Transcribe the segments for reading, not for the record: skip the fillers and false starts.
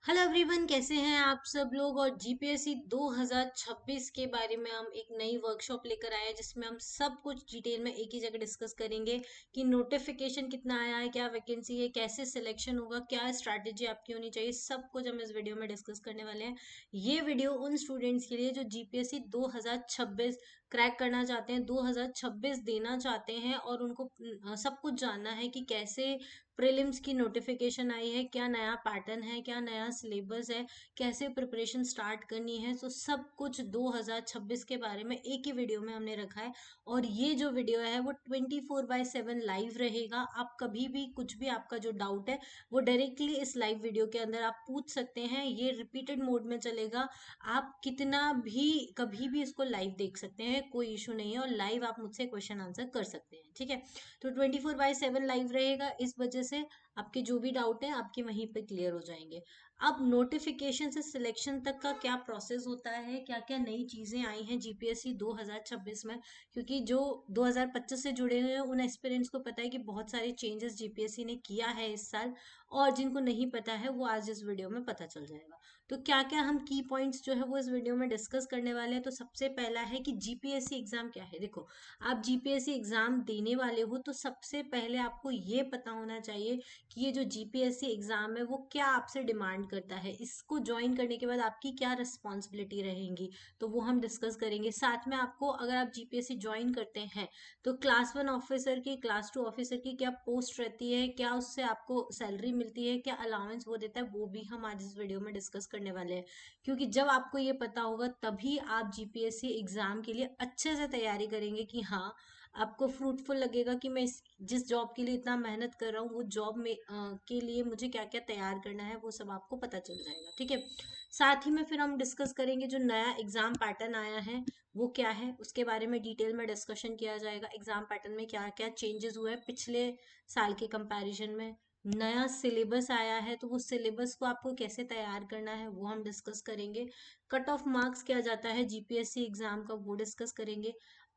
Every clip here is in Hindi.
हेलो एवरीवन, कैसे हैं आप सब लोग। और जीपीएससी 2026 के बारे में हम एक नई वर्कशॉप लेकर आए हैं जिसमें हम सब कुछ डिटेल में एक ही जगह डिस्कस करेंगे कि नोटिफिकेशन कितना आया है, क्या वैकेंसी है, कैसे सिलेक्शन होगा, क्या स्ट्रैटेजी आपकी होनी चाहिए। सब कुछ हम इस वीडियो में डिस्कस करने वाले हैं। ये वीडियो उन स्टूडेंट्स के लिए जो जीपीएससी 2026 क्रैक करना चाहते हैं, 2026 देना चाहते हैं और उनको सब कुछ जानना है कि कैसे प्रीलिम्स की नोटिफिकेशन आई है, क्या नया पैटर्न है, क्या नया सिलेबस है, कैसे प्रिपरेशन स्टार्ट करनी है। तो सब कुछ 2026 के बारे में एक ही वीडियो में हमने रखा है। और ये जो वीडियो है वो 24/7 लाइव रहेगा। आप कभी भी कुछ भी आपका जो डाउट है वो डायरेक्टली इस लाइव वीडियो के अंदर आप पूछ सकते हैं। ये रिपीटेड मोड में चलेगा। आप कितना भी कभी भी इसको लाइव देख सकते हैं, कोई इशू नहीं है। और लाइव आप मुझसे क्वेश्चन आंसर कर सकते हैं, ठीक है। तो 24/7 लाइव रहेगा, इस वजह से आपके जो भी डाउट है आपके वहीं पे क्लियर हो जाएंगे। अब नोटिफिकेशन से सिलेक्शन तक का क्या प्रोसेस होता है, क्या क्या नई चीजें आई हैं जीपीएससी 2026 में, क्योंकि जो 2025 से जुड़े हुए हैं उन एस्पिरेंट्स को पता है कि बहुत सारे चेंजेस जीपीएससी ने किया है इस साल। और जिनको नहीं पता है वो आज इस वीडियो में पता चल जाएगा। तो क्या क्या हम की पॉइंट्स जो है वो इस वीडियो में डिस्कस करने वाले हैं। तो सबसे पहला है कि जीपीएससी एग्जाम क्या है। देखो, आप जीपीएससी एग्जाम देने वाले हो तो सबसे पहले आपको ये पता होना चाहिए कि ये जो जीपीएससी एग्जाम है वो क्या आपसे डिमांड करता है। इसको ज्वाइन करने के बाद आपकी क्या रिस्पॉन्सिबिलिटी रहेंगी, तो वो हम डिस्कस करेंगे। साथ में आपको, अगर आप जीपीएससी ज्वाइन करते हैं तो क्लास 1 ऑफिसर की, क्लास 2 ऑफिसर की क्या पोस्ट रहती है, क्या उससे आपको सैलरी मिलती है, क्या अलाउंस वो देता है, वो भी हम आज इस वीडियो में डिस्कस करने वाले हैं। क्योंकि जब आपको ये पता होगा तभी आप जीपीएससी एग्जाम के लिए अच्छे से तैयारी करेंगे कि हाँ, आपको फ्रूटफुल लगेगा कि मैं जिस जॉब के लिए इतना मेहनत कर रहा हूँ वो जॉब में के लिए मुझे क्या क्या तैयार करना है, वो सब आपको पता चल जाएगा, ठीक है। साथ ही में फिर हम डिस्कस करेंगे जो नया एग्जाम पैटर्न आया है वो क्या है, उसके बारे में डिटेल में डिस्कशन किया जाएगा। एग्जाम पैटर्न में क्या क्या चेंजेस हुए हैं पिछले साल के कंपैरिजन में। नया सिलेबस आया है तो वो सिलेबस को आपको कैसे तैयार करना है वो हम डिस्कस करेंगे। कट ऑफ मार्क्स क्या जाता है जीपीएससी एग्जाम का वो डिस्कस करेंगे।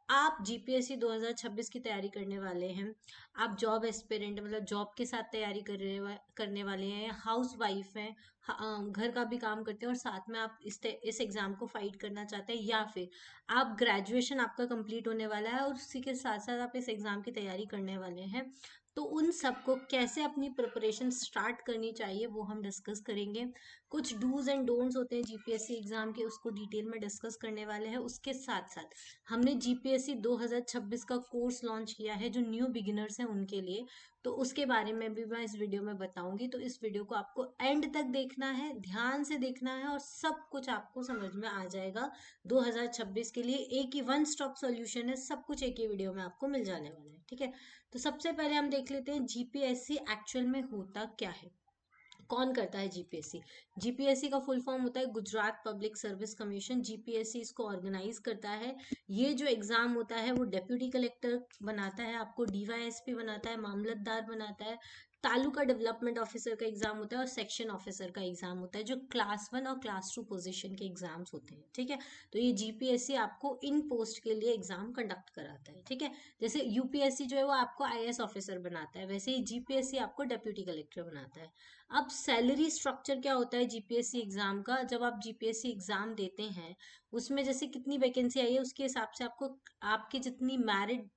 आप जीपीएससी 2026 की तैयारी करने वाले हैं, आप जॉब एस्पिरेंट मतलब जॉब के साथ तैयारी करने वाले हैं, या हाउस वाइफ हैं, घर का भी काम करते हैं और साथ में आप इस एग्जाम को फाइट करना चाहते हैं, या फिर आप ग्रेजुएशन आपका कंप्लीट होने वाला है और उसी के साथ साथ आप इस एग्जाम की तैयारी करने वाले हैं। तो उन सबको कैसे अपनी प्रिपरेशन स्टार्ट करनी चाहिए वो हम डिस्कस करेंगे। कुछ डूज एंड डोंट्स होते हैं जीपीएससी एग्जाम के, उसको डिटेल में डिस्कस करने वाले हैं। उसके साथ साथ हमने जीपीएससी 2026 का कोर्स लॉन्च किया है जो न्यू बिगिनर्स हैं उनके लिए। तो उसके बारे में भी मैं इस वीडियो में बताऊंगी। तो इस वीडियो को आपको एंड तक देखना है, ध्यान से देखना है, और सब कुछ आपको समझ में आ जाएगा। 2026 के लिए एक ही वन स्टॉप सॉल्यूशन है, सब कुछ एक ही वीडियो में आपको मिल जाने वाला है, ठीक है। तो सबसे पहले हम देख लेते हैं जीपीएससी एक्चुअल में होता क्या है, कौन करता है जीपीएससी। जीपीएससी का फुल फॉर्म होता है Gujarat public service commission. GPSC इसको ऑर्गेनाइज करता है। ये जो एग्जाम होता है वो डेप्यूटी कलेक्टर बनाता है, आपको डीवाईएसपी बनाता है, मामलतदार बनाता है, तालुका डेवलपमेंट ऑफिसर का एग्जाम होता है, और सेक्शन ऑफिसर का एग्जाम होता है, जो क्लास 1 और क्लास 2 पोजीशन के एग्जाम्स होते हैं, ठीक है। तो ये जीपीएससी आपको इन पोस्ट के लिए एग्जाम कंडक्ट कराता है, ठीक है। जैसे यूपीएससी जो है वो आपको आईएएस ऑफिसर बनाता है, वैसे ही जीपीएससी आपको डेप्यूटी कलेक्टर बनाता है। अब सैलरी स्ट्रक्चर क्या होता है जीपीएससी एग्जाम का। जब आप जीपीएससी एग्जाम देते हैं उसमें जैसे कितनी वैकेंसी आई है उसके हिसाब से आपको, आपकी जितनी मेरिट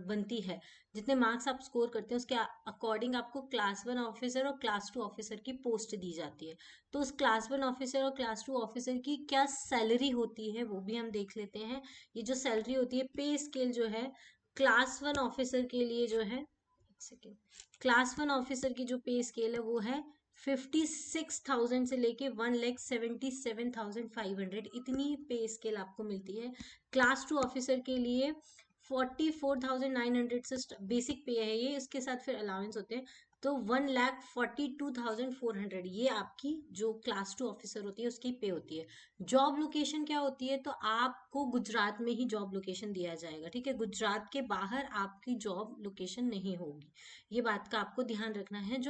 बनती है, जितने मार्क्स आप स्कोर करते हैं उसके अकॉर्डिंग आपको क्लास 1 ऑफिसर और क्लास 2 ऑफिसर की पोस्ट दी जाती है। तो उस क्लास 1 ऑफिसर और क्लास 2 ऑफिसर की क्या सैलरी होती है वो भी हम देख लेते हैं। ये जो सैलरी होती है, पे स्केल जो है क्लास 1 ऑफिसर के लिए जो है, एक सेकेंड, क्लास 1 ऑफिसर की जो पे स्केल है वो है 56,000 से लेके 1,77,500, इतनी पे स्केल आपको मिलती है। क्लास 2 ऑफिसर के लिए 44,900 से बेसिक पे है ये, इसके साथ फिर अलाउंस होते हैं। तो 1,42,400 ये आपकी जो क्लास 2 ऑफिसर होती है उसकी पे होती है। जॉब लोकेशन क्या होती है, तो आपको गुजरात में ही जॉब लोकेशन दिया जाएगा, ठीक है। गुजरात के बाहर आपकी जॉब लोकेशन नहीं होगी, ये बात का आपको ध्यान रखना है।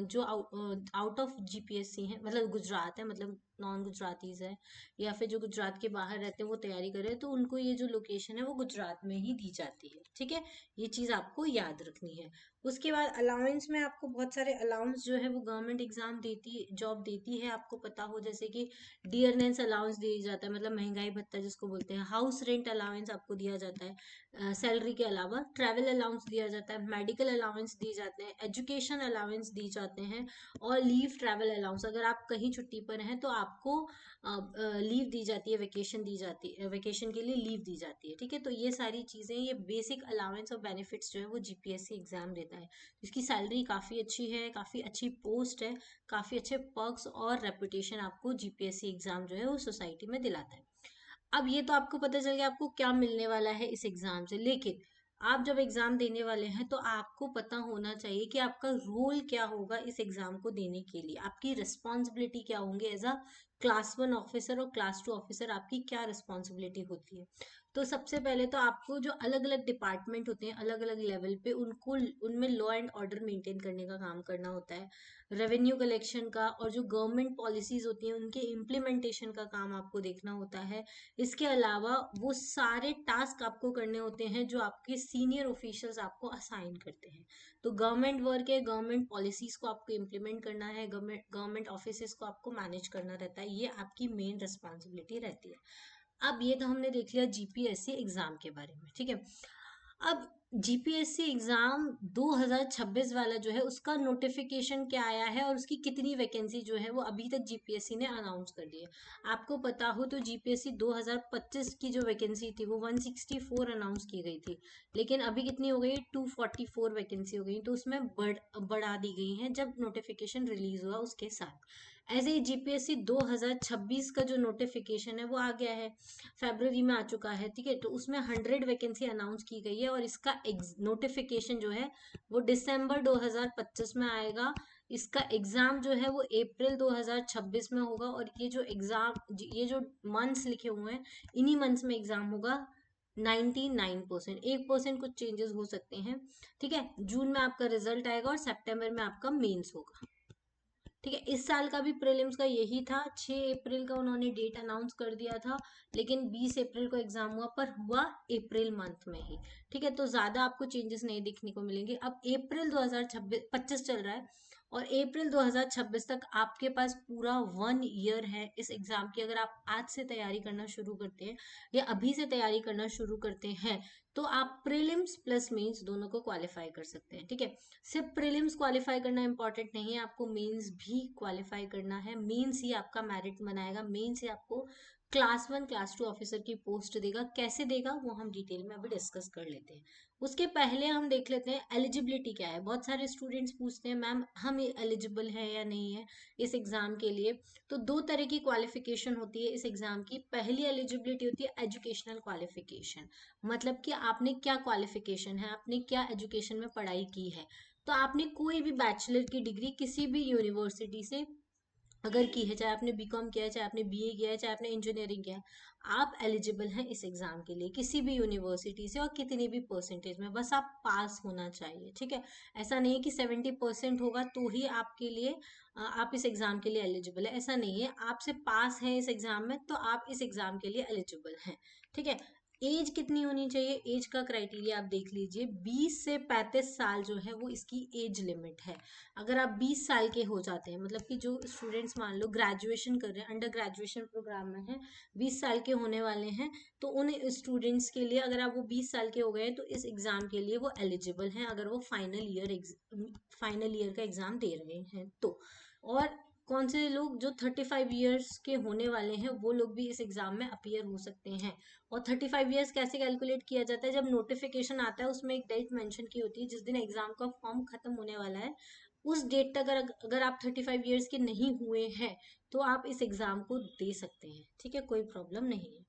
जो आउट ऑफ जीपीएससी है, मतलब गुजरात है, मतलब नॉन गुजरातीज है, या फिर जो गुजरात के बाहर रहते हैं वो तैयारी कर रहे हैं, तो उनको ये जो लोकेशन है वो गुजरात में ही दी जाती है, ठीक है। ये चीज आपको याद रखनी है। उसके बाद अलाउंस में आपको बहुत सारे अलाउंस जो है वो गवर्नमेंट एग्जाम देती जॉब देती है, आपको पता हो, जैसे कि डियरनेस अलाउंस दिया जाता है, मतलब महंगाई भत्ता जिसको बोलते हैं, हाउस रेंट अलाउंस आपको दिया जाता है सैलरी के अलावा, ट्रैवल अलाउंस दिया जाता है, मेडिकल अलाउंस दिए जाते हैं, एजुकेशन अलाउंस दिए जाते हैं, और लीव ट्रैवल अलाउंस, अगर आप कहीं छुट्टी पर हैं तो आपको लीव दी जाती है, वेकेशन दी जाती है, वेकेशन के लिए लीव दी जाती है, ठीक है। तो ये सारी चीज़ें, ये बेसिक अलाउंस और बेनिफिट्स जो है वो जीपीएससी एग्जाम देता है। इसकी सैलरी काफ़ी अच्छी है, काफ़ी अच्छी पोस्ट है, काफ़ी अच्छे पर्क्स और रेपुटेशन आपको जीपीएससी एग्जाम जो है वो सोसाइटी में दिलाता है। अब ये तो आपको पता चल गया आपको क्या मिलने वाला है इस एग्जाम से, लेकिन आप जब एग्जाम देने वाले हैं तो आपको पता होना चाहिए कि आपका रोल क्या होगा इस एग्जाम को देने के लिए, आपकी रिस्पॉन्सिबिलिटी क्या होंगे एज अ क्लास 1 ऑफिसर और क्लास 2 ऑफिसर, आपकी क्या रिस्पॉन्सिबिलिटी होती है। तो सबसे पहले तो आपको जो अलग अलग डिपार्टमेंट होते हैं अलग अलग लेवल पे, उनको उनमें लॉ एंड ऑर्डर मेंटेन करने का काम करना होता है, रेवेन्यू कलेक्शन का और जो गवर्नमेंट पॉलिसीज होती हैं उनके इम्प्लीमेंटेशन का काम आपको देखना होता है। इसके अलावा वो सारे टास्क आपको करने होते हैं जो आपके सीनियर ऑफिशियल्स आपको असाइन करते हैं। तो गवर्नमेंट वर्क है, गवर्नमेंट पॉलिसीज को आपको इम्प्लीमेंट करना है, गवर्नमेंट ऑफिसेस को आपको मैनेज करना रहता है, ये आपकी मेन रिस्पॉन्सिबिलिटी रहती है। अब ये तो हमने देख लिया जीपीएससी एग्जाम के बारे में, ठीक है। अब जीपीएससी एग्जाम 2026 वाला जो है उसका नोटिफिकेशन क्या आया है और उसकी कितनी वैकेंसी जो है वो अभी तक जीपीएससी ने अनाउंस कर दी है। आपको पता हो तो जीपीएससी 2025 की जो वैकेंसी थी वो 164 अनाउंस की गई थी, लेकिन अभी कितनी हो गई, 244 वैकेंसी हो गई, तो उसमें बढ़ा दी गई है जब नोटिफिकेशन रिलीज हुआ उसके साथ। ऐसे ही जीपीएससी 2026 का जो नोटिफिकेशन है वो आ गया है, फरवरी में आ चुका है, ठीक है। तो उसमें 100 वैकेंसी अनाउंस की गई है और इसका नोटिफिकेशन जो है वो दिसंबर 2025 में आएगा। इसका एग्जाम जो है वो अप्रैल 2026 में होगा, और ये जो एग्जाम, ये जो मंथ्स लिखे हुए हैं इन्हीं मंथ्स में एग्जाम होगा। 99%, 1% कुछ चेंजेस हो सकते हैं, ठीक है। जून में आपका रिजल्ट आएगा और सितंबर में आपका मेंस होगा, ठीक है। इस साल का भी प्रीलिम्स का यही था, 6 अप्रैल का उन्होंने डेट अनाउंस कर दिया था, लेकिन 20 अप्रैल को एग्जाम हुआ, पर हुआ अप्रैल मंथ में ही, ठीक है। तो ज्यादा आपको चेंजेस नहीं दिखने को मिलेंगे। अब अप्रैल 2025 चल रहा है और अप्रैल 2026 तक आपके पास पूरा 1 ईयर है इस एग्जाम की। अगर आप आज से तैयारी करना शुरू करते हैं या अभी से तैयारी करना शुरू करते हैं तो आप प्रीलिम्स प्लस मेंस दोनों को क्वालिफाई कर सकते हैं, ठीक है। सिर्फ प्रीलिम्स क्वालिफाई करना इंपॉर्टेंट नहीं है, आपको मेंस भी क्वालिफाई करना है। मेंस ही आपका मेरिट बनाएगा, मेंस ही आपको क्लास 1 क्लास 2 ऑफिसर की पोस्ट देगा। कैसे देगा वो हम डिटेल में अभी डिस्कस कर लेते हैं। उसके पहले हम देख लेते हैं एलिजिबिलिटी क्या है। बहुत सारे स्टूडेंट्स पूछते हैं मैम हम एलिजिबल है या नहीं है इस एग्जाम के लिए। तो दो तरह की क्वालिफिकेशन होती है इस एग्जाम की। पहली एलिजिबिलिटी होती है एजुकेशनल क्वालिफिकेशन, मतलब कि आपने क्या क्वालिफिकेशन है, आपने क्या एजुकेशन में पढ़ाई की है। तो आपने कोई भी बैचलर की डिग्री किसी भी यूनिवर्सिटी से अगर की है, चाहे आपने बीकॉम किया है, चाहे आपने बीए किया है, चाहे आपने इंजीनियरिंग किया है, आप एलिजिबल हैं इस एग्जाम के लिए किसी भी यूनिवर्सिटी से और कितनी भी परसेंटेज में, बस आप पास होना चाहिए, ठीक है। ऐसा नहीं है कि 70% होगा तो ही आपके लिए आप इस एग्जाम के लिए एलिजिबल है, ऐसा नहीं है। आपसे पास है इस एग्जाम में तो आप इस एग्जाम के लिए एलिजिबल हैं, ठीक है। एज कितनी होनी चाहिए, एज का क्राइटेरिया आप देख लीजिए, 20 से 35 साल जो है वो इसकी एज लिमिट है। अगर आप 20 साल के हो जाते हैं, मतलब कि जो स्टूडेंट्स मान लो ग्रेजुएशन कर रहे हैं, अंडर ग्रेजुएशन प्रोग्राम में हैं, 20 साल के होने वाले हैं, तो उन स्टूडेंट्स के लिए अगर आप वो 20 साल के हो गए हैं तो इस एग्जाम के लिए वो एलिजिबल हैं, अगर वो फाइनल ईयर का एग्जाम दे रहे हैं तो। और कौन से लोग जो 35 ईयर्स के होने वाले हैं वो लोग भी इस एग्जाम में अपीयर हो सकते हैं। और 35 ईयर्स कैसे कैलकुलेट किया जाता है, जब नोटिफिकेशन आता है उसमें एक डेट मेंशन की होती है जिस दिन एग्जाम का फॉर्म खत्म होने वाला है, उस डेट तक अगर आप 35 ईयर्स के नहीं हुए हैं तो आप इस एग्जाम को दे सकते हैं, ठीक है, कोई प्रॉब्लम नहीं है।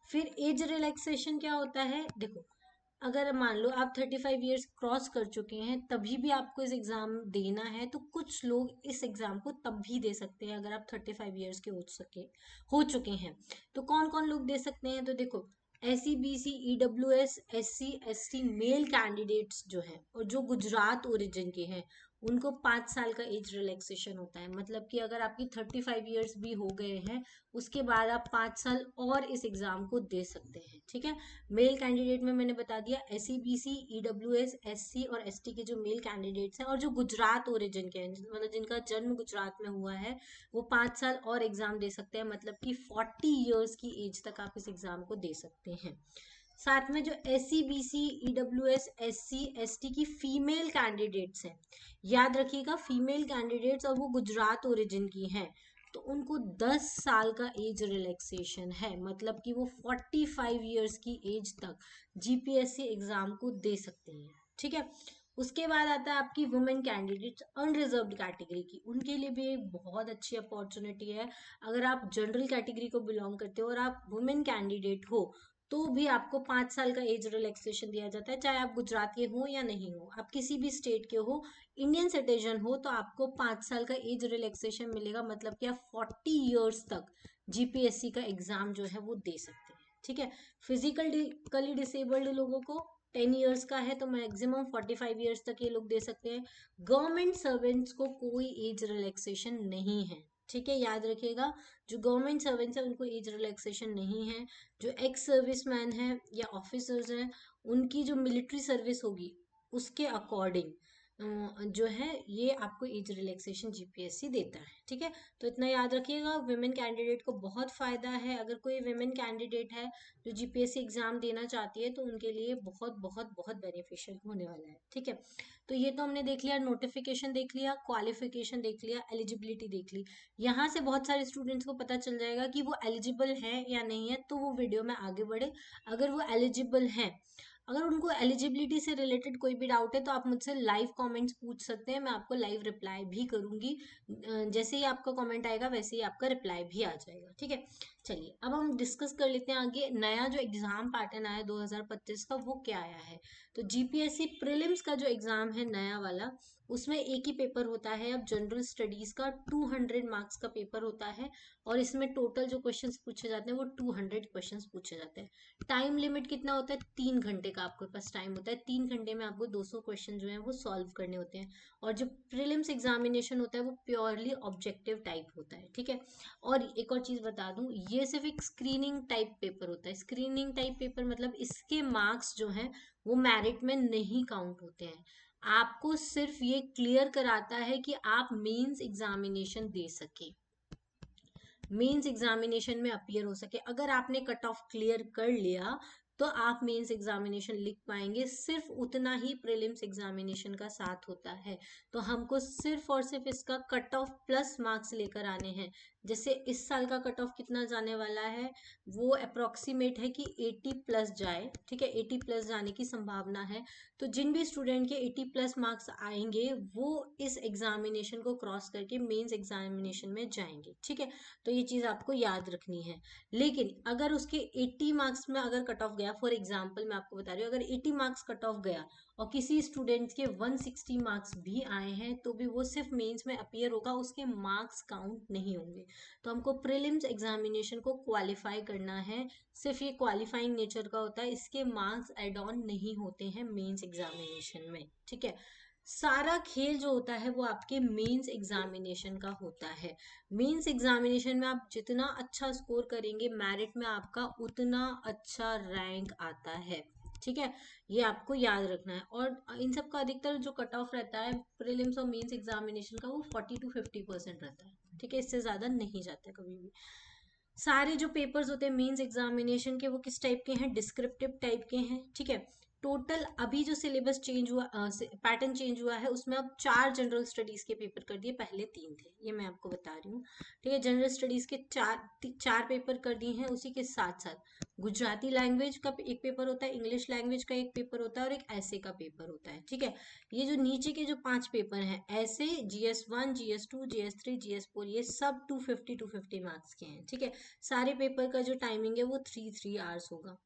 फिर एज रिलैक्सेशन क्या होता है, देखो अगर मान लो आप 35 ईयर्स क्रॉस कर चुके हैं तभी भी आपको इस एग्जाम देना है, तो कुछ लोग इस एग्जाम को तब भी दे सकते हैं अगर आप 35 ईयर्स के हो चुके हैं। तो कौन कौन लोग दे सकते हैं, तो देखो S C B C EWS SC ST male candidates जो हैं और जो गुजरात ओरिजिन के हैं उनको 5 साल का एज रिलैक्सेशन होता है। मतलब कि अगर आपकी 35 ईयर्स भी हो गए हैं, उसके बाद आप 5 साल और इस एग्जाम को दे सकते हैं। ठीक है। मेल कैंडिडेट में मैंने बता दिया, SEBC, EWS, SC और ST के जो मेल कैंडिडेट्स हैं और जो गुजरात ओरिजिन के हैं, मतलब जिनका जन्म गुजरात में हुआ है, वो 5 साल और एग्जाम दे सकते हैं। मतलब कि 40 ईयर्स की एज तक आप इस एग्जाम को दे सकते हैं। साथ में जो SEBC, EWS, SC, ST की फीमेल कैंडिडेट्स हैं, याद रखिएगा फीमेल कैंडिडेट्स, और वो गुजरात ओरिजिन की हैं, तो उनको 10 साल का एज रिलैक्सेशन है। मतलब कि वो 45 ईयर्स की एज तक GPSC एग्जाम को दे सकते हैं। ठीक है। उसके बाद आता है आपकी वुमेन कैंडिडेट्स अनरिजर्व्ड कैटेगरी की, उनके लिए भी एक बहुत अच्छी अपॉर्चुनिटी है। अगर आप जनरल कैटेगरी को बिलोंग करते हो और आप वुमेन कैंडिडेट हो, तो भी आपको 5 साल का एज रिलैक्सेशन दिया जाता है, चाहे आप गुजरात के हो या नहीं हो, आप किसी भी स्टेट के हो, इंडियन सिटीजन हो, तो आपको 5 साल का एज रिलैक्सेशन मिलेगा। मतलब कि आप 40 ईयर्स तक GPSC का एग्जाम जो है वो दे सकते हैं। ठीक है। फिजिकली डिसेबल्ड लोगों को 10 ईयर्स का है, तो मैक्सिमम 45 ईयर्स तक ये लोग दे सकते हैं। गवर्नमेंट सर्वेंट्स को कोई एज रिलैक्सेशन नहीं है। ठीक है, याद रखिएगा, जो गवर्नमेंट सर्वेंट्स है उनको एज रिलैक्सेशन नहीं है। जो एक्स सर्विसमैन है या ऑफिसर्स हैं, उनकी जो मिलिट्री सर्विस होगी उसके अकॉर्डिंग जो है ये आपको एज रिलैक्सेशन GPSC देता है। ठीक है। तो इतना याद रखिएगा, विमेन कैंडिडेट को बहुत फायदा है। अगर कोई विमेन कैंडिडेट है जो GPSC एग्जाम देना चाहती है, तो उनके लिए बहुत बहुत बहुत बेनिफिशियल होने वाला है। ठीक है। तो ये तो हमने देख लिया, नोटिफिकेशन देख लिया, क्वालिफिकेशन देख लिया, एलिजिबिलिटी देख ली। यहाँ से बहुत सारे स्टूडेंट्स को पता चल जाएगा कि वो एलिजिबल है या नहीं है, तो वो वीडियो में आगे बढ़े। अगर वो एलिजिबल है, अगर उनको एलिजिबिलिटी से रिलेटेड कोई भी डाउट है, तो आप मुझसे लाइव कमेंट्स पूछ सकते हैं, मैं आपको लाइव रिप्लाई भी करूंगी। जैसे ही आपका कमेंट आएगा वैसे ही आपका रिप्लाई भी आ जाएगा। ठीक है। चलिए अब हम डिस्कस कर लेते हैं आगे, नया जो एग्जाम पैटर्न आया 2025 का वो क्या आया है। तो GPSC प्रीलिम्स का जो एग्जाम है नया वाला, उसमें एक ही पेपर होता है। अब जनरल स्टडीज का 200 मार्क्स का पेपर होता है, और इसमें टोटल जो क्वेश्चंस पूछे जाते हैं वो 200 क्वेश्चंस पूछे जाते हैं। टाइम लिमिट कितना होता है? 3 घंटे का आपके पास टाइम होता है। 3 घंटे में आपको 200 क्वेश्चन जो है वो सॉल्व करने होते हैं। और जो प्रीलिम्स एग्जामिनेशन होता है वो प्योरली ऑब्जेक्टिव टाइप होता है। ठीक है। और एक और चीज बता दूं, ये सिर्फ एक स्क्रीनिंग टाइप पेपर होता है। स्क्रीनिंग टाइप पेपर मतलब इसके मार्क्स जो है वो मेरिट में नहीं काउंट होते हैं। आपको सिर्फ ये क्लियर कराता है कि आप मेंस एग्जामिनेशन दे सके, मेंस एग्जामिनेशन में अपीयर हो सके। अगर आपने कट ऑफ क्लियर कर लिया तो आप मेंस एग्जामिनेशन लिख पाएंगे। सिर्फ उतना ही प्रीलिम्स एग्जामिनेशन का साथ होता है। तो हमको सिर्फ और सिर्फ इसका कट ऑफ प्लस मार्क्स लेकर आने हैं। जैसे इस साल का कट ऑफ कितना जाने वाला है, वो अप्रोक्सीमेट है कि 80 प्लस जाए। ठीक है, 80 प्लस जाने की संभावना है। तो जिन भी स्टूडेंट के 80 प्लस मार्क्स आएंगे वो इस एग्जामिनेशन को क्रॉस करके मेंस एग्जामिनेशन में जाएंगे। ठीक है। तो ये चीज आपको याद रखनी है। लेकिन अगर उसके 80 मार्क्स में अगर कट ऑफ गया, फॉर एग्जांपल मैं आपको बता रही हूँ, अगर 80 मार्क्स कट ऑफ गया और किसी स्टूडेंट के 160 मार्क्स भी आए हैं, तो भी वो सिर्फ मेंस में अपीयर होगा, उसके मार्क्स काउंट नहीं होंगे। तो हमको प्रीलिम्स एग्जामिनेशन को क्वालिफाई करना है, सिर्फ ये क्वालिफाइंग नेचर का होता है, इसके मार्क्स एड ऑन नहीं होते हैं मेंस एग्जामिनेशन में। ठीक है। सारा खेल जो होता है वो आपके मेंस एग्जामिनेशन का होता है। मेंस एग्जामिनेशन में आप जितना अच्छा स्कोर करेंगे, मेरिट में आपका उतना अच्छा रैंक आता है। ठीक है, ये आपको याद रखना है। और इन सब का अधिकतर जो कट ऑफ रहता है प्रीलिम्स और मेंस एग्जामिनेशन का, वो 40 to 50% रहता है। ठीक है, इससे ज्यादा नहीं जाता कभी भी। सारे जो पेपर्स होते हैं मेंस एग्जामिनेशन के, वो किस टाइप के हैं? डिस्क्रिप्टिव टाइप के हैं। ठीक है। टोटल अभी जो सिलेबस चेंज हुआ, पैटर्न चेंज हुआ है, उसमें अब 4 जनरल स्टडीज के पेपर कर दिए, पहले 3 थे, ये मैं आपको बता रही हूँ। ठीक है, जनरल स्टडीज के चार पेपर कर दिए हैं। उसी के साथ साथ गुजराती लैंग्वेज का एक पेपर होता है, इंग्लिश लैंग्वेज का एक पेपर होता है, और एक ऐसे का पेपर होता है। ठीक है। ये जो नीचे के जो 5 पेपर हैं, ऐसे, GS1, GS2, GS3, GS4, ये सब 250 मार्क्स के हैं। ठीक है। सारे पेपर का जो टाइमिंग है वो 3 आवर्स होगा।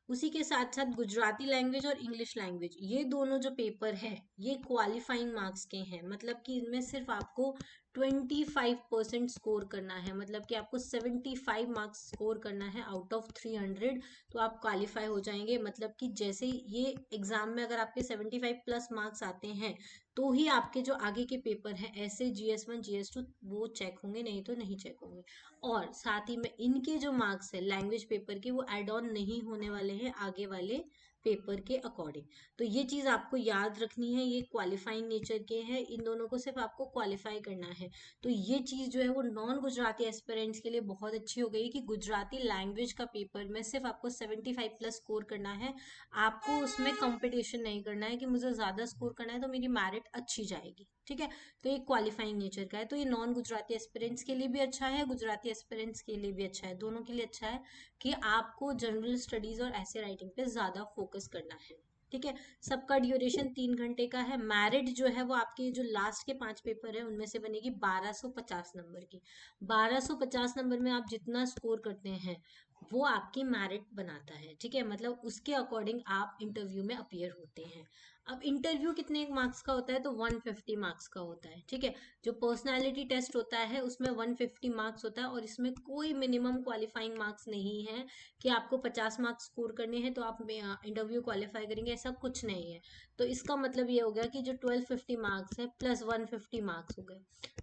उसी के साथ साथ गुजराती लैंग्वेज और इंग्लिश लैंग्वेज, ये दोनों जो पेपर है ये क्वालिफाइंग मार्क्स के हैं। मतलब कि इनमें सिर्फ आपको 25% स्कोर करना है, मतलब कि आपको 75 मार्क्स स्कोर करना है आउट ऑफ 300, तो आप क्वालिफाई हो जाएंगे। मतलब कि जैसे ये एग्जाम में अगर आपके 75 प्लस मार्क्स आते हैं तो ही आपके जो आगे के पेपर हैं ऐसे GS1 GS2 वो चेक होंगे, नहीं तो नहीं चेक होंगे। और साथ ही में इनके जो मार्क्स है लैंग्वेज पेपर के वो एड ऑन नहीं होने वाले हैं आगे वाले पेपर के अकॉर्डिंग। तो ये चीज आपको याद रखनी है, ये क्वालिफाइंग नेचर के हैं, इन दोनों को सिर्फ आपको क्वालिफाई करना है। तो ये चीज जो है वो नॉन गुजराती एस्पिरेंट्स के लिए बहुत अच्छी हो गई कि गुजराती लैंग्वेज का पेपर में सिर्फ आपको 75 प्लस स्कोर करना है। आपको उसमें कंपटीशन नहीं करना है कि मुझे ज्यादा स्कोर करना है तो मेरी मेरिट अच्छी जाएगी, ठीक है। तो ये क्वालिफाइंग नेचर का है, तो ये नॉन गुजराती एस्पिरेंट्स के लिए भी अच्छा है, गुजराती एस्पिरेंट्स के लिए भी अच्छा है, दोनों के लिए अच्छा है कि आपको जनरल स्टडीज और ऐसे राइटिंग पे ज्यादा फोकस करना है, ठीक है। सबका ड्यूरेशन 3 घंटे का है। मैरिट जो है वो आपके जो लास्ट के 5 पेपर है उनमें से बनेगी 1250 नंबर की। 1250 नंबर में आप जितना स्कोर करते हैं वो आपकी मैरिट बनाता है, ठीक है। मतलब उसके अकॉर्डिंग आप इंटरव्यू में अपीयर होते हैं। अब इंटरव्यू कितने मार्क्स का होता है, तो 150 मार्क्स का होता है, ठीक है। जो पर्सनालिटी टेस्ट होता है उसमें 150 मार्क्स होता है, और इसमें कोई मिनिमम क्वालिफाइंग मार्क्स नहीं है कि आपको 50 मार्क्स स्कोर करने हैं तो आप इंटरव्यू क्वालिफाई करेंगे, ऐसा कुछ नहीं है। तो इसका मतलब ये हो गया कि जो 1250 मार्क्स है प्लस 150 मार्क्स हो गए,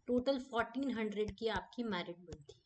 टोटल 1400 की आपकी मेरिट बनती है।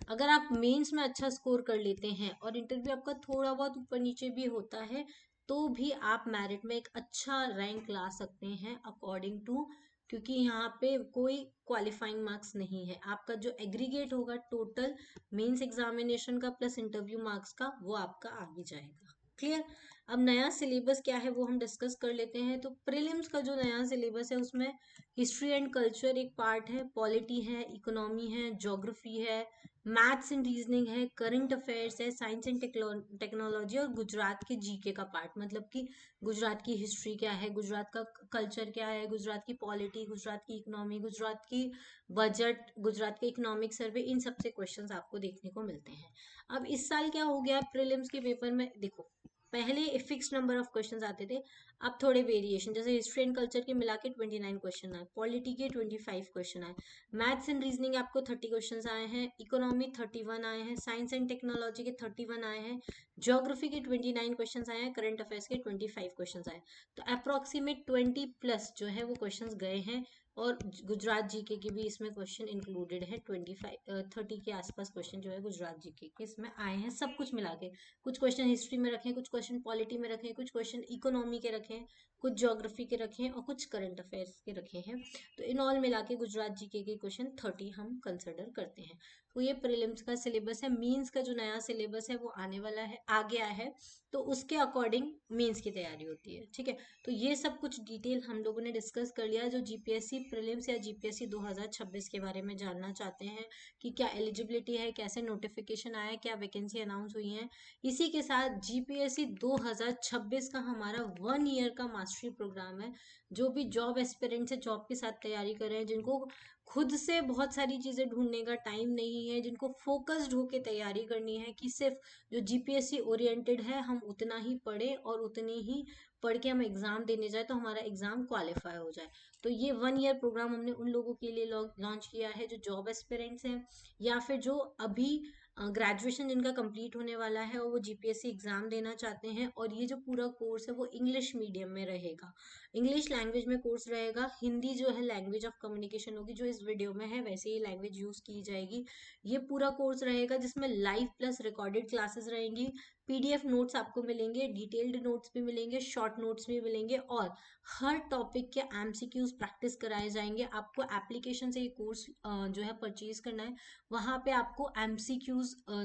अगर आप मेंस में अच्छा स्कोर कर लेते हैं और इंटरव्यू आपका थोड़ा बहुत ऊपर नीचे भी होता है तो भी आप मेरिट में एक अच्छा रैंक ला सकते हैं अकॉर्डिंग टू, क्योंकि यहाँ पे कोई क्वालिफाइंग मार्क्स नहीं है। आपका जो एग्रीगेट होगा टोटल मेंस एग्जामिनेशन का प्लस इंटरव्यू मार्क्स का वो आपका आगे जाएगा। क्लियर। अब नया सिलेबस क्या है वो हम डिस्कस कर लेते हैं। तो प्रीलिम्स का जो नया सिलेबस है उसमें हिस्ट्री एंड कल्चर एक पार्ट है, पॉलिटी है, इकोनॉमी है, ज्योग्राफी है, मैथ्स एंड रीजनिंग है, करंट अफेयर्स है, साइंस एंड टेक्नोलॉजी और गुजरात के जीके का पार्ट, मतलब कि गुजरात की हिस्ट्री क्या है, गुजरात का कल्चर क्या है, गुजरात की पॉलिटी, गुजरात की इकोनॉमी, गुजरात की बजट, गुजरात के इकोनॉमिक सर्वे, इन सबसे क्वेश्चंस आपको देखने को मिलते हैं। अब इस साल क्या हो गया प्रीलिम्स के पेपर में, देखो पहले फिक्स नंबर ऑफ क्वेश्चंस आते थे, अब थोड़े वेरिएशन, जैसे हिस्ट्री एंड कल्चर के मिला के 29 क्वेश्चन आए, पॉलिटी के 25 क्वेश्चन आए, मैथ्स एंड रीजनिंग आपको 30 क्वेश्चन आए हैं, इकोनॉमी 31 आए हैं, साइंस एंड टेक्नोलॉजी के 31 आए हैं, ज्योग्राफी के 29 क्वेश्चन आए हैं, करंट अफेयर्स के 25 क्वेश्चन आए। तो अप्रोक्सीमेट 20 प्लस जो है वो क्वेश्चन गए हैं, और गुजरात जीके के भी इसमें क्वेश्चन इंक्लूडेड है, 30 के आसपास क्वेश्चन जो है गुजरात जीके के इसमें आए हैं, सब कुछ मिला के। कुछ क्वेश्चन हिस्ट्री में रखे, कुछ क्वेश्चन पॉलिटी में रखे, कुछ क्वेश्चन इकोनॉमी के रखे, कुछ ज्योग्राफी के रखे और कुछ करंट अफेयर्स के रखे हैं। तो इन ऑल मिला के गुजरात जीके के क्वेश्चन 30 हम कंसिडर करते हैं। तो ये प्रीलिम्स का सिलेबस है। मींस का जो नया सिलेबस है वो आने वाला है, आ गया है, तो उसके अकॉर्डिंग मींस की तैयारी होती है, ठीक है। तो ये सब कुछ डिटेल हम लोगों ने डिस्कस कर लिया। जो जीपीएससी प्रीलिम्स या जीपीएससी 2026 के बारे में जानना चाहते हैं कि क्या एलिजिबिलिटी है, कैसे नोटिफिकेशन आया, क्या वैकेंसी अनाउंस हुई है, इसी के साथ जीपीएससी 2026 का हमारा 1 ईयर का मास्टरी प्रोग्राम है। जो भी जॉब एस्पिरेंट्स है, जॉब के साथ तैयारी कर रहे हैं, जिनको खुद से बहुत सारी चीजें ढूंढने का टाइम नहीं है, जिनको फोकस्ड होके तैयारी करनी है कि सिर्फ जो जीपीएससी ओरिएंटेड है हम उतना ही पढ़े और उतनी ही पढ़ के हम एग्जाम देने जाए तो हमारा एग्जाम क्वालिफाई हो जाए। तो ये 1 ईयर प्रोग्राम हमने उन लोगों के लिए लॉन्च किया है जो जॉब एस्पिरेंट्स हैं या फिर जो अभी ग्रेजुएशन जिनका कंप्लीट होने वाला है और वो जीपीएससी एग्जाम देना चाहते हैं। और ये जो पूरा कोर्स है वो इंग्लिश मीडियम में रहेगा, इंग्लिश लैंग्वेज में कोर्स रहेगा। हिंदी जो है लैंग्वेज ऑफ कम्युनिकेशन होगी, जो इस वीडियो में है वैसे ही लैंग्वेज यूज की जाएगी। ये पूरा कोर्स रहेगा जिसमें लाइव प्लस रिकॉर्डेड क्लासेस रहेंगी, पीडीएफ नोट्स आपको मिलेंगे, डिटेल्ड नोट्स भी मिलेंगे, शॉर्ट नोट्स भी मिलेंगे, और हर टॉपिक के एमसीक्यूज प्रैक्टिस कराए जाएंगे। आपको एप्लीकेशन से ये कोर्स जो है परचेज करना है, वहां पे आपको एमसीक्यूज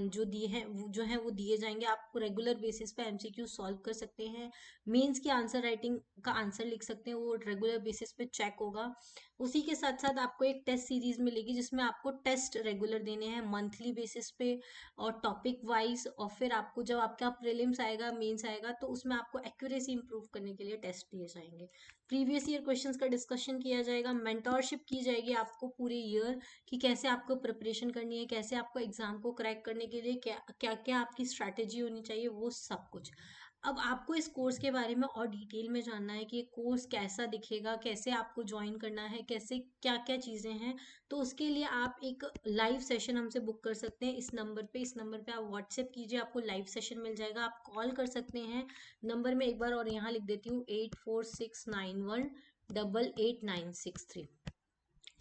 जो दिए हैं जो है वो दिए जाएंगे। आप रेगुलर बेसिस पे एमसीक्यूज सॉल्व कर सकते हैं, मेंस की आंसर राइटिंग का आंसर लिख सकते हैं, वो रेगुलर बेसिस पे चेक होगा। उसी के साथ साथ आपको एक टेस्ट सीरीज मिलेगी जिसमें आपको टेस्ट रेगुलर देने हैं मंथली बेसिस पे और टॉपिक वाइज। और फिर आपको जब आपका प्रीलिम्स आएगा, मेंस आएगा, तो उसमें आपको एक्यूरेसी इंप्रूव करने के लिए टेस्ट दिए जाएंगे, प्रीवियस ईयर क्वेश्चंस का डिस्कशन किया जाएगा, मेंटोरशिप की जाएगी आपको पूरे ईयर कि कैसे आपको प्रिपरेशन करनी है, कैसे आपको एग्जाम को क्रैक करने के लिए क्या क्या क्या आपकी स्ट्रैटेजी होनी चाहिए, वो सब कुछ। अब आपको इस कोर्स के बारे में और डिटेल में जानना है कि ये कोर्स कैसा दिखेगा, कैसे आपको ज्वाइन करना है, कैसे क्या क्या चीज़ें हैं, तो उसके लिए आप एक लाइव सेशन हमसे बुक कर सकते हैं इस नंबर पे आप व्हाट्सएप कीजिए, आपको लाइव सेशन मिल जाएगा। आप कॉल कर सकते हैं नंबर में एक बार और यहाँ लिख देती हूँ, 8469188963।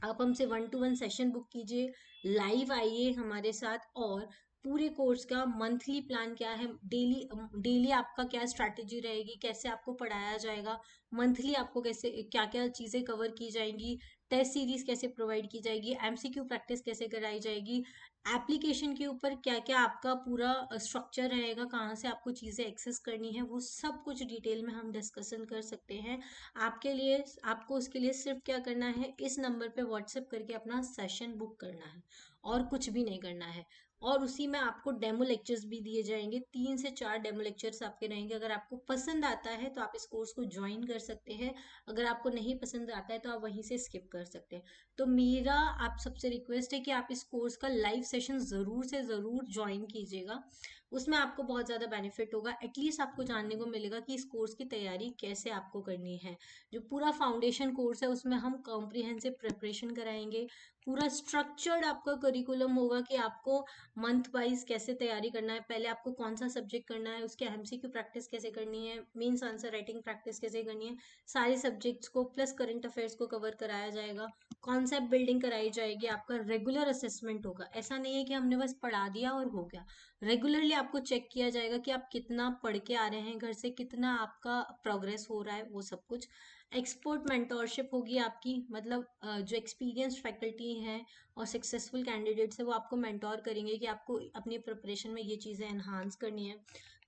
आप हमसे 1-to-1 सेशन बुक कीजिए, लाइव आइए हमारे साथ, और पूरे कोर्स का मंथली प्लान क्या है, डेली डेली आपका क्या स्ट्रैटेजी रहेगी, कैसे आपको पढ़ाया जाएगा, मंथली आपको कैसे क्या क्या चीज़ें कवर की जाएंगी, टेस्ट सीरीज कैसे प्रोवाइड की जाएगी, एमसीक्यू प्रैक्टिस कैसे कराई जाएगी, एप्लीकेशन के ऊपर क्या क्या आपका पूरा स्ट्रक्चर रहेगा, कहाँ से आपको चीज़ें एक्सेस करनी है, वो सब कुछ डिटेल में हम डिस्कशन कर सकते हैं। आपके लिए आपको उसके लिए सिर्फ क्या करना है, इस नंबर पे व्हाट्सएप करके अपना सेशन बुक करना है, और कुछ भी नहीं करना है। और उसी में आपको डेमो लेक्चर्स भी दिए जाएंगे, 3 से 4 डेमो लेक्चर्स आपके रहेंगे। अगर आपको पसंद आता है तो आप इस कोर्स को ज्वाइन कर सकते हैं, अगर आपको नहीं पसंद आता है तो आप वहीं से स्किप कर सकते हैं। तो मेरा आप सबसे रिक्वेस्ट है कि आप इस कोर्स का लाइव सेशन ज़रूर से ज़रूर ज्वाइन कीजिएगा। उसमें आपको बहुत ज़्यादा बेनिफिट होगा, एटलीस्ट आपको जानने को मिलेगा कि इस कोर्स की तैयारी कैसे आपको करनी है। जो पूरा फाउंडेशन कोर्स है उसमें हम कॉम्प्रिहेंसिव प्रिपरेशन कराएंगे, पूरा स्ट्रक्चर्ड आपका करिकुलम होगा कि आपको मंथ वाइज कैसे तैयारी करना है, पहले आपको कौन सा सब्जेक्ट करना है, उसके एमसीक्यू प्रैक्टिस कैसे करनी है, मेंस आंसर राइटिंग प्रैक्टिस कैसे करनी है, सारे सब्जेक्ट्स को प्लस करंट अफेयर्स को कवर कराया जाएगा, कॉन्सेप्ट बिल्डिंग कराई जाएगी, आपका रेगुलर असेसमेंट होगा। ऐसा नहीं है कि हमने बस पढ़ा दिया और हो गया, रेगुलरली आपको चेक किया जाएगा कि आप कितना पढ़ के आ रहे हैं घर से, कितना आपका प्रोग्रेस हो रहा है, वो सब कुछ। एक्सपर्ट मेंटोरशिप होगी आपकी, मतलब जो एक्सपीरियंस्ड फैकल्टी हैं और सक्सेसफुल कैंडिडेट्स है वो आपको मेंटोर करेंगे कि आपको अपनी प्रिपरेशन में ये चीज़ें एनहांस करनी है।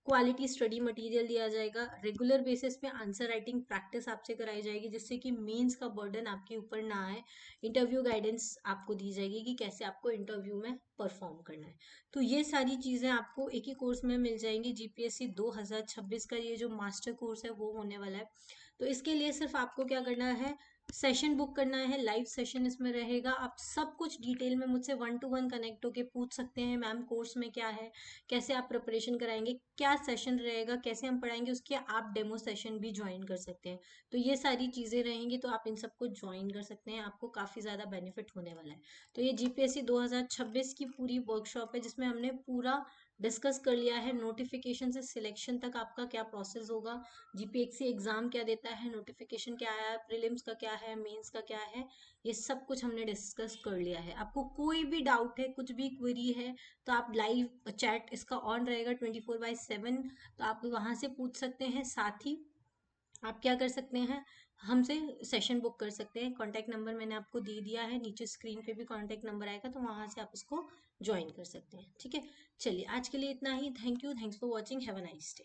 क्वालिटी स्टडी मटेरियल दिया जाएगा, रेगुलर बेसिस पे आंसर राइटिंग प्रैक्टिस आपसे कराई जाएगी जिससे कि मेंस का बर्डन आपके ऊपर ना आए। इंटरव्यू गाइडेंस आपको दी जाएगी कि कैसे आपको इंटरव्यू में परफॉर्म करना है। तो ये सारी चीज़ें आपको एक ही कोर्स में मिल जाएंगी। जीपीएससी 2026 का ये जो मास्टर कोर्स है वो होने वाला है। तो इसके लिए सिर्फ आपको क्या करना है, सेशन बुक करना है, लाइव सेशन इसमें रहेगा। आप सब कुछ डिटेल में मुझसे 1-to-1 कनेक्ट होके पूछ सकते हैं, मैम कोर्स में क्या है, कैसे आप प्रिपरेशन कराएंगे, क्या सेशन रहेगा, कैसे हम पढ़ाएंगे, उसके आप डेमो सेशन भी ज्वाइन कर सकते हैं। तो ये सारी चीज़ें रहेंगी, तो आप इन सबको ज्वाइन कर सकते हैं, आपको काफ़ी ज़्यादा बेनिफिट होने वाला है। तो ये जीपीएससी 2026 की पूरी वर्कशॉप है जिसमें हमने पूरा डिस्कस कर लिया है, नोटिफिकेशन से सिलेक्शन तक आपका क्या प्रोसेस होगा, जीपीएससी एग्जाम क्या देता है, नोटिफिकेशन क्या आया है, प्रीलिम्स का क्या है, मेंस का क्या है, ये सब कुछ हमने डिस्कस कर लिया है। आपको कोई भी डाउट है, कुछ भी क्वेरी है, तो आप लाइव चैट इसका ऑन रहेगा 24/7, तो आप वहां से पूछ सकते हैं। साथ ही आप क्या कर सकते हैं, हमसे सेशन बुक कर सकते हैं। कॉन्टैक्ट नंबर मैंने आपको दे दिया है, नीचे स्क्रीन पे भी कॉन्टैक्ट नंबर आएगा, तो वहां से आप इसको ज्वाइन कर सकते हैं। ठीक है, चलिए आज के लिए इतना ही। Thank you, thanks for watching, have a nice day.